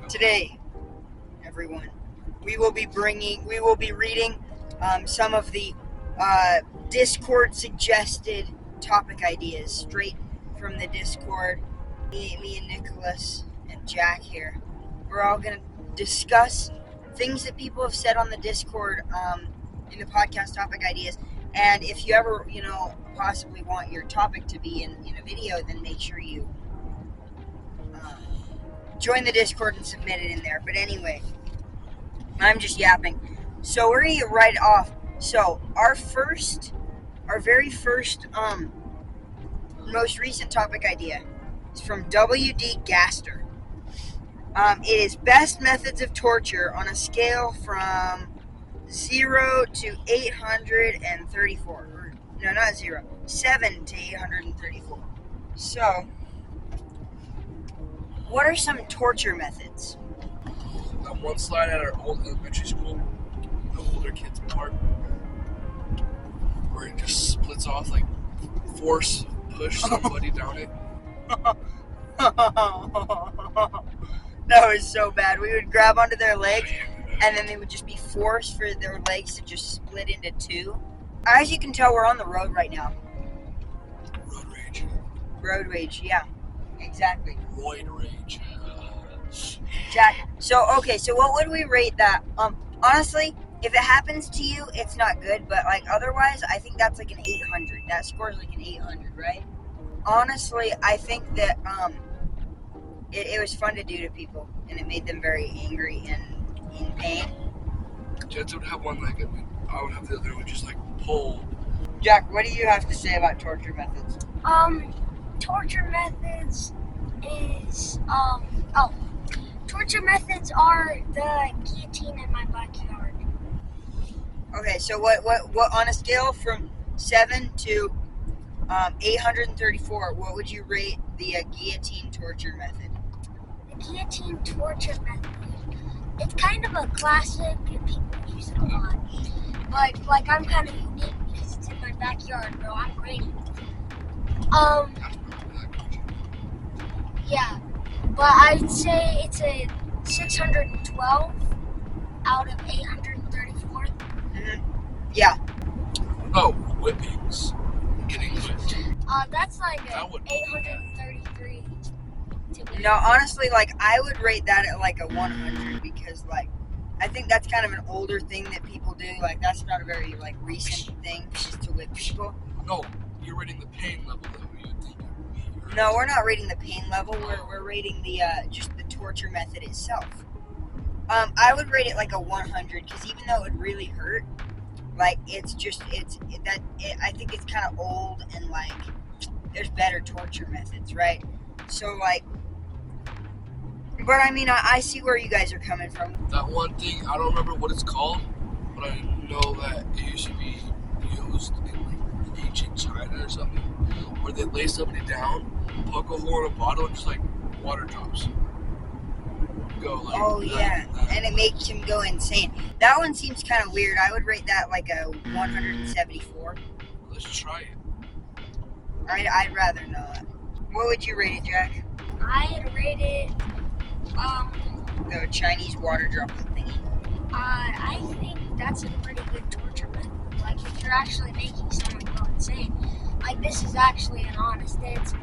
Today, everyone, we will be reading some of the Discord suggested topic ideas straight from the Discord. Me and Nicholas and Jack here. We're all going to discuss things that people have said on the Discord in the podcast topic ideas. And if you ever, possibly want your topic to be in a video, then make sure you join the Discord and submit it in there. But anyway, I'm just yapping. So we're going to get right off. So our very first, most recent topic idea is from W.D. Gaster. It is best methods of torture on a scale from 0 to 834. No, not 0. 7 to 834. So, what are some torture methods? On one slide at our old elementary school, the older kids part, where it just splits off, like force push somebody down it. That was so bad. We would grab onto their legs, and then they would just be forced for their legs to just split into two. As you can tell, we're on the road right now. Road rage. Road rage, yeah. Exactly. Roid rage. Jack, so what would we rate that? Honestly, if it happens to you, it's not good, but like otherwise, I think that's like an 800. That scores like an 800, right? Honestly, I think that it was fun to do to people, and it made them very angry and in pain. Jensen would have one leg, and I would have the other one, just like pull. Jack, what do you have to say about torture methods? Torture methods is torture methods are the guillotine in my backyard. Okay, so what on a scale from 7 to 834, what would you rate the guillotine torture method? The guillotine torture method, it's kind of a classic and people use it a lot. But like I'm kind of unique because it's in my backyard, bro. I'm Cringy. Yeah, but I'd say it's a 612 out of 834. Mm-hmm. Yeah. Oh, whippings. Getting whipped. That's like a 833 to me. No, honestly, like I would rate that at like a 100 because like I think that's kind of an older thing that people do. Like that's not a very like recent thing just to whip people. No, you're rating the pain level that you think it would be. No, we're not rating the pain level. We're rating the just the torture method itself. I would rate it like a 100 because even though it would really hurt, like I think it's kind of old and like there's better torture methods, right? So like, but I mean I see where you guys are coming from. That one thing, I don't remember what it's called, but I know that it used to be used in like ancient China or something, where they lay somebody down, poke a hole in a bottle, and just like water drops go like. Oh yeah, and it makes him go insane. That one seems kind of weird. I would rate that like a 174. Let's try it. I'd rather not. What would you rate it, Jack? I'd rate it The Chinese water droplet thingy. I think that's a pretty good torture method. Like if you're actually making someone go insane, like this is actually an honest answer.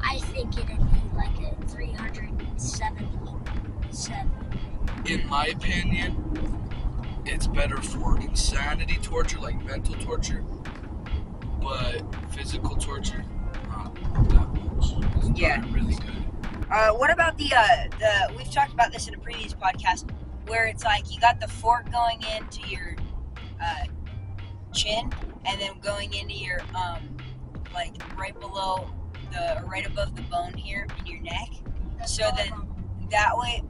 I think it'd be like a 377. In my opinion, it's better for insanity torture, like mental torture, but physical torture, not that much. It's Yeah. not really good. What about the we've talked about this in a previous podcast where it's like you got the fork going into your chin and then going into your like right above the bone here in your neck. So then that way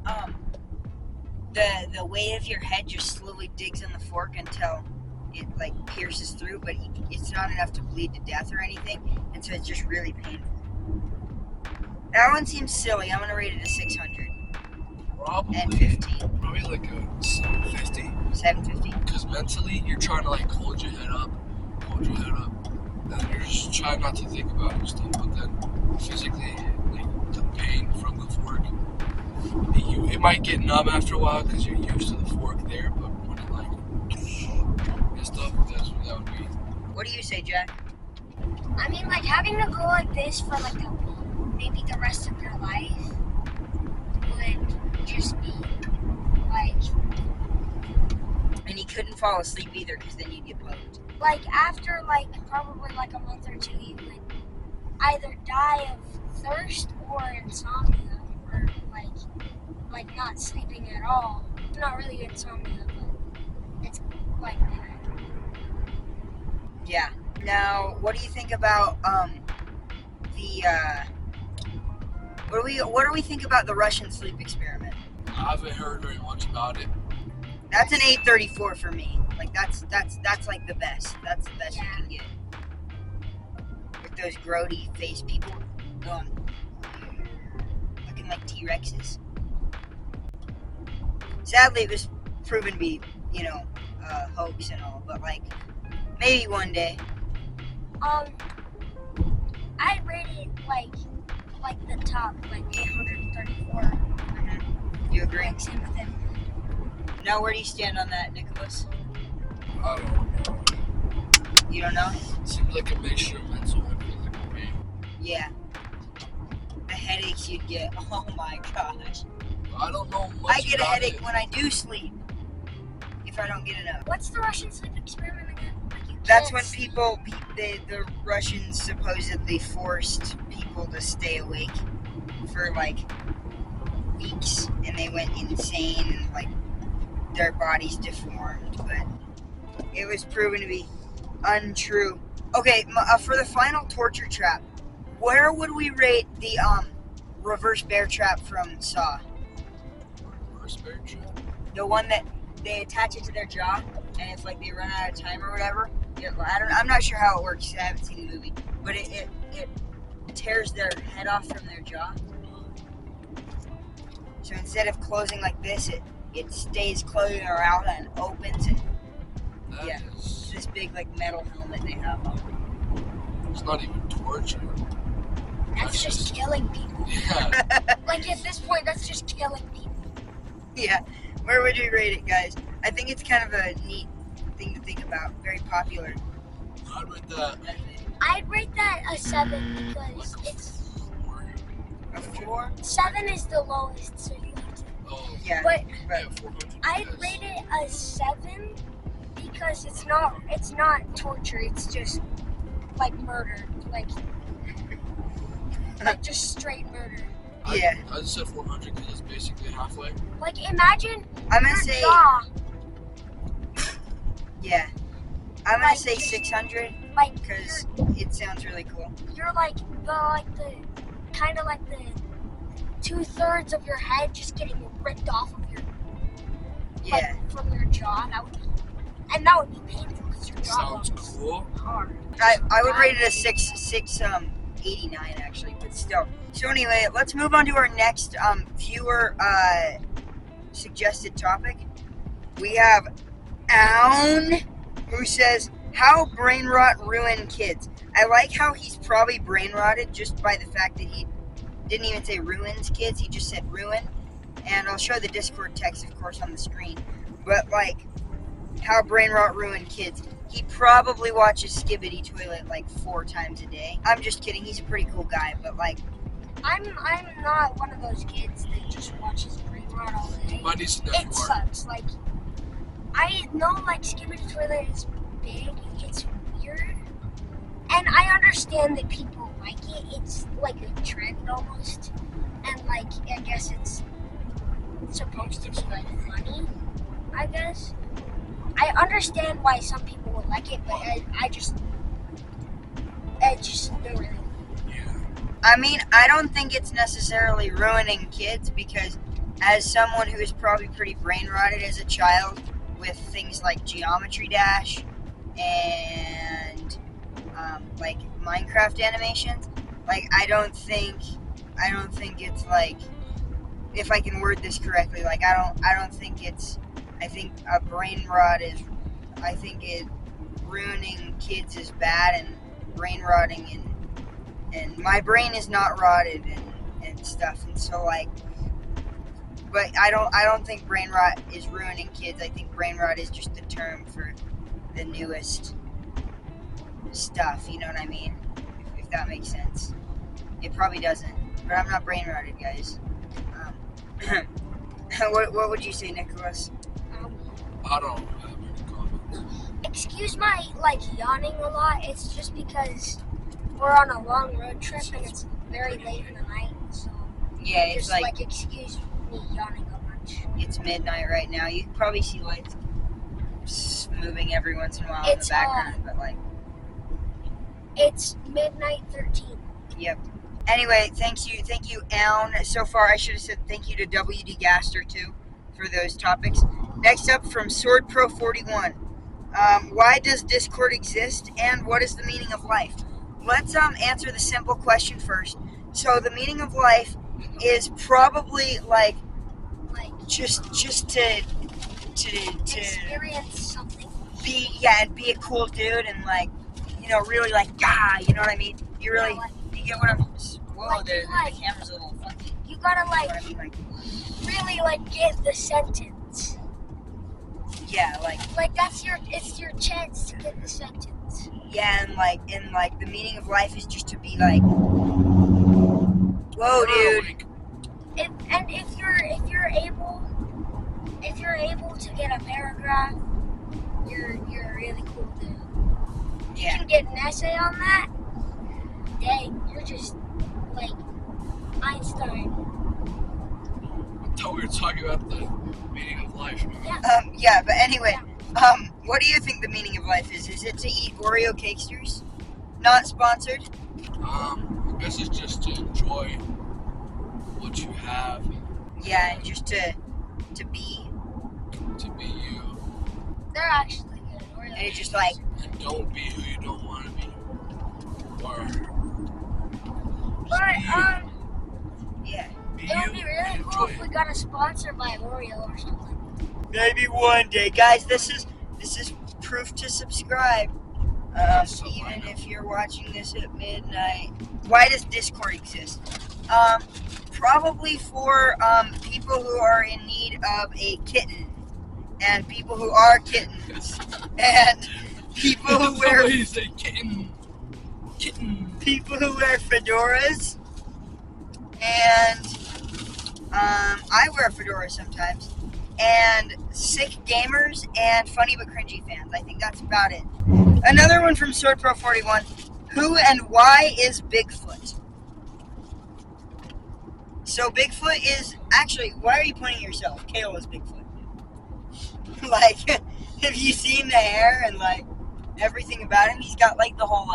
the weight of your head just slowly digs in the fork until it like pierces through, but it's not enough to bleed to death or anything, and so it's just really painful. That one seems silly. I'm gonna rate it a 600. Probably. And 15. Probably like a 750. 750. Because mentally, you're trying to like hold your head up, and you're just trying not to think about it and stuff. But then physically, like the pain from the fork it might get numb after a while because you're used to the fork there, but when it like and stuff, that's what that would be. What do you say, Jack? I mean, like having to go like this for like maybe the rest of your life would just be like. And you couldn't fall asleep either because then you'd get poked. Like after like probably like a month or two, you would either die of thirst or insomnia, or like not sleeping at all. Not really insomnia, but it's like that. Yeah. Now, what do you think about what do we think about the Russian sleep experiment? I haven't heard very much about it. That's an 834 for me. Like that's like the best. That's the best you can get. With those grody face people going looking like T-Rexes. Sadly, it was proven to be, hoax and all, but like maybe one day. I rate it like the top, like 834. You agree? Like same with him. Now, where do you stand on that, Nicholas? I don't know. You don't know? Seems like a mixture of mental and physical pain. Yeah. The headaches you'd get. Oh my gosh. I don't know much I get a about headache it. when I do sleep. If I don't get enough. What's the Russian sleep experiment again? Like you That's can't when sleep. the Russians supposedly forced people to stay awake for like weeks, and they went insane, and like their bodies deformed, but it was proven to be untrue. Okay, for the final torture trap, where would we rate the reverse bear trap from Saw? Reverse bear trap? The one that they attach it to their jaw, and if like they run out of time or whatever, I'm not sure how it works. I haven't seen the movie, but it tears their head off from their jaw. So instead of closing like this, it stays closing around and opens, and That it's is, this big like metal helmet they have on. it's not even torture. That's just killing people. Yeah. Like at this point, that's just killing people. Yeah, where would you rate it, guys? I think it's kind of a neat thing to think about. Very popular. I'd rate that I'd rate that a 7 because like it's 4. A 4? 7 is the lowest, so you have to. Oh, Yeah, But right. yeah, 400. I'd yes. rate it a 7 because it's not torture. It's just like murder, like just straight murder. Yeah. I just said 400 because it's basically halfway. Like imagine I'm gonna your say, jaw, yeah. I'm gonna like, say just- 600 like because it sounds really cool. you're like the kind of like the 2/3 of your head just getting ripped off of your Yeah. from your jaw. That would be painful because your jaw Sounds goes cool. hard. I would rate it a 89 actually, but still. So anyway, let's move on to our next viewer suggested topic. We have Auon, who says, how brain rot ruin kids. I like how he's probably brain rotted just by the fact that he didn't even say ruins kids, he just said ruin. And I'll show the Discord text, of course, on the screen. But like, how brain rot ruined kids. He probably watches Skibbity Toilet like 4 times a day. I'm just kidding. He's a pretty cool guy, but like, I'm not one of those kids that just watches brain rot all day. Might need to know It more. sucks. Like I know like Skibbity Toilet is big. It's weird, and I understand that people like it. It's like a trend almost, and like I guess it's supposed to be like funny. I guess I understand why some people would like it, but I just don't really. Yeah. I mean, I don't think it's necessarily ruining kids because as someone who is probably pretty brain rotted as a child with things like Geometry Dash and like Minecraft animations, like I don't think it's like, if I can word this correctly, like I don't think it's, I think a brain rot is, I think it ruining kids is bad, and brain rotting and my brain is not rotted and stuff, and so like But I don't think brain rot is ruining kids. I think brain rot is just the term for the newest stuff. You know what I mean? If that makes sense. It probably doesn't. But I'm not brain rotted, guys. What would you say, Nicholas? I don't have any comments. Excuse my yawning a lot. It's just because we're on a long road trip and it's very late in the night. So Yeah, it's just excuse me yawning a bunch. It's midnight right now. You can probably see lights moving every once in a while in the background, but it's midnight 13. Yep. Anyway, thank you, Auon. So far, I should have said thank you to WD Gaster too for those topics. Next up, from Sword Pro 41, why does Discord exist, and what is the meaning of life? Let's answer the simple question first. So the meaning of life is probably just to experience something. Be a cool dude and really you know what I mean? You really you get what I'm. Whoa, the camera's a little funky. You gotta really get the sentence. Yeah, it's your chance to get the sentence. Yeah, and the meaning of life is just to be whoa, dude. If you're able to get a paragraph, you're a really cool dude. Yeah. You can get an essay on that. Dang, you're just like Einstein. I thought we were talking about the meaning of life. Yeah. But anyway, what do you think the meaning of life is? Is it to eat Oreo cakesters? Not sponsored. I guess it's just to enjoy what you have. Yeah, and just to be. To be you. They're actually good. Oreo And it's just And don't be who you don't want to be. Or. But Yeah. it would be really cool if we got a sponsor by Oreo or something. Maybe one day, guys. This is proof to subscribe. Even if you're watching this at midnight. Why does Discord exist? Probably for people who are in need of a kitten, and people who are kittens, and people who wear kitten. People who wear fedoras, and I wear a fedora sometimes, and sick gamers and funny but cringy fans. I think that's about it. Another one from Sword Pro 41. Who and why is Bigfoot? So Bigfoot is actually. Why are you pointing at yourself? Kale is Bigfoot. Have you seen the hair and everything about him? He's got the whole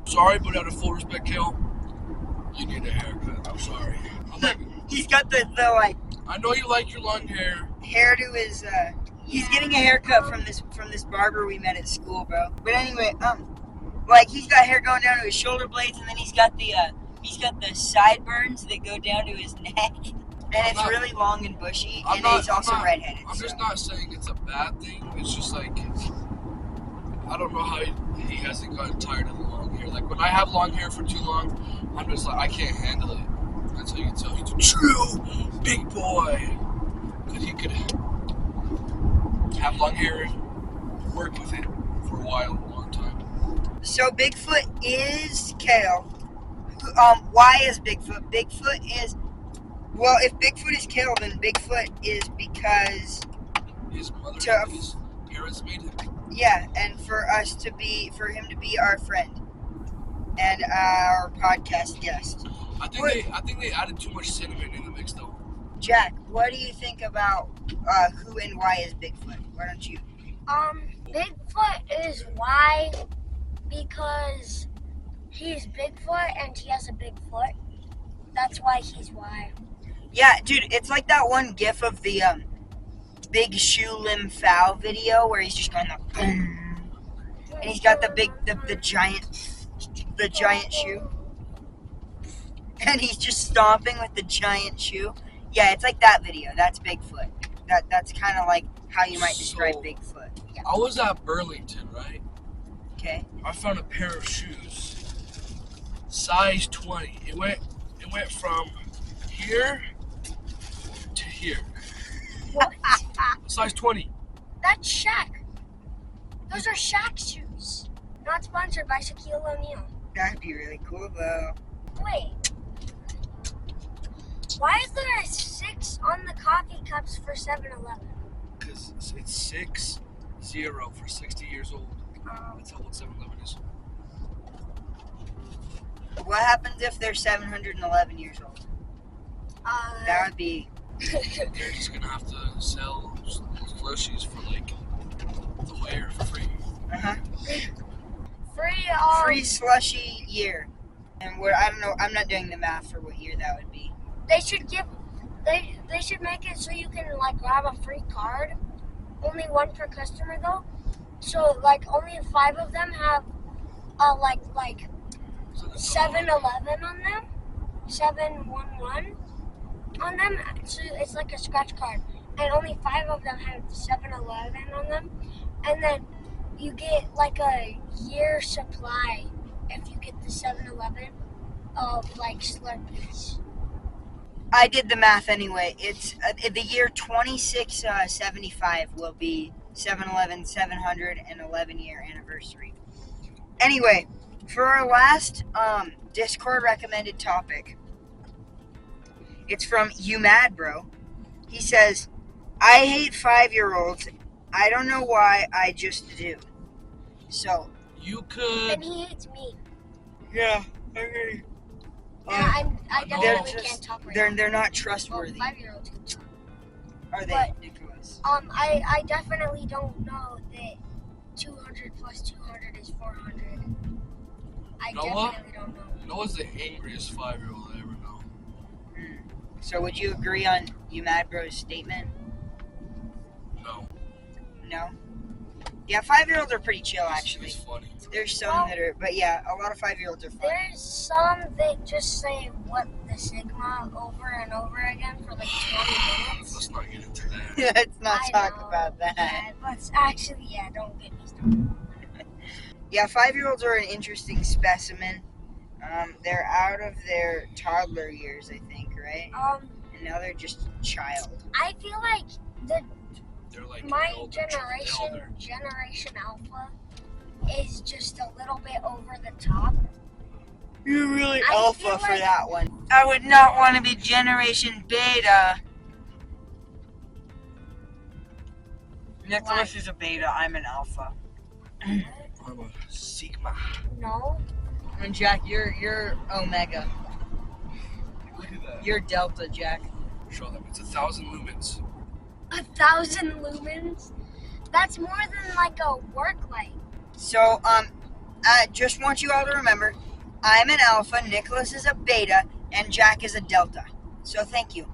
Sorry, but out of full respect, Kale, you need a haircut. I'm sorry. He's got the I know you like your long hair. Hairdo is he's getting a haircut from this barber we met at school, bro. But anyway, he's got hair going down to his shoulder blades, and then he's got the sideburns that go down to his neck, and it's really long and bushy, and he's also redheaded. I'm just not saying it's a bad thing. It's just I don't know how he hasn't gotten tired of the long hair. When I have long hair for too long, I'm just I can't handle it. That's how you can tell he's a true big boy. Because he could have long hair and work with it for a long time. So Bigfoot is Kale. Why is Bigfoot? Bigfoot is, if Bigfoot is Kale, then Bigfoot is because his mother and his parents made him. Yeah, and for him to be our friend and our podcast guest. I think they added too much cinnamon in the mix though. Jack, what do you think about who and why is Bigfoot? Why don't you? Bigfoot is why because he's Bigfoot and he has a big foot. That's why he's why. Yeah, dude, it's like that one gif of the Big Shoe Lim Fow video where he's just going boom, and he's got the giant shoe, and he's just stomping with the giant shoe. Yeah, it's like that video. That's Bigfoot. That's kind of like how you might describe Bigfoot. Yeah. I was at Burlington, right? Okay. I found a pair of shoes, size 20. It went from here to here. here. What? Size 20. That's Shaq. Those are Shaq shoes. Not sponsored by Shaquille O'Neal. That'd be really cool, though. Wait. Why is there a 6 on the coffee cups for 7-Eleven? Because it's 6-0 for 60 years old. That's how old 7-Eleven is. What happens if they're 711 years old? That would be... They're just gonna have to sell slushies for like the whole year for free. Uh-huh. Free Free slushy year. And what, I don't know, I'm not doing the math for what year that would be. They should should make it so you can like grab a free card. Only one per customer though. So like only 5 of them have like So that's 7-Eleven on them. 711 on them. So it's like a scratch card. And only 5 of them have 7-Eleven on them. And then you get like a year supply if you get the 7-Eleven of like Slurpees. I did the math anyway. It's the year 2675 will be 7-Eleven's 711 year anniversary. Anyway, for our last Discord recommended topic, it's from You Mad Bro. He says, I hate 5-year-olds. I don't know why, I just do. So, You could. And he hates me. yeah, okay. And I They're definitely just- can't talk right They're not now. trustworthy, 5-year-olds can talk. are they, but- Nicholas? I definitely don't know that 200 plus 200 is 400. I Noah? definitely don't know. Noah's the angriest 5-year-old I ever know. So would you agree on You Mad Bro's statement? No. No? Yeah, 5-year-olds are pretty chill, It's actually. funny. There's some that are, but yeah, a lot of 5-year-olds are fun. There's some that just say what the sigma over and over again for like 20 minutes. Let's not get into that. Let's not I talk know, about that. Yeah, but actually, yeah, don't get me started. Yeah, 5-year-olds are an interesting specimen. They're out of their toddler years, I think, right? And now they're just a child. I feel like They're like my elder, elder. generation alpha is just a little bit over the top. You're really I alpha feel for like- that one. I would not want to be generation beta. Nicholas is a beta. I'm an alpha. I'm a Sigma. No, And Jack, you're omega. Look at that. You're delta, Jack. Show them. It's 1,000 lumens. 1,000 lumens. That's more than like a work light. So, I just want you all to remember, I'm an alpha, Nicholas is a beta, and Jack is a delta. So thank you.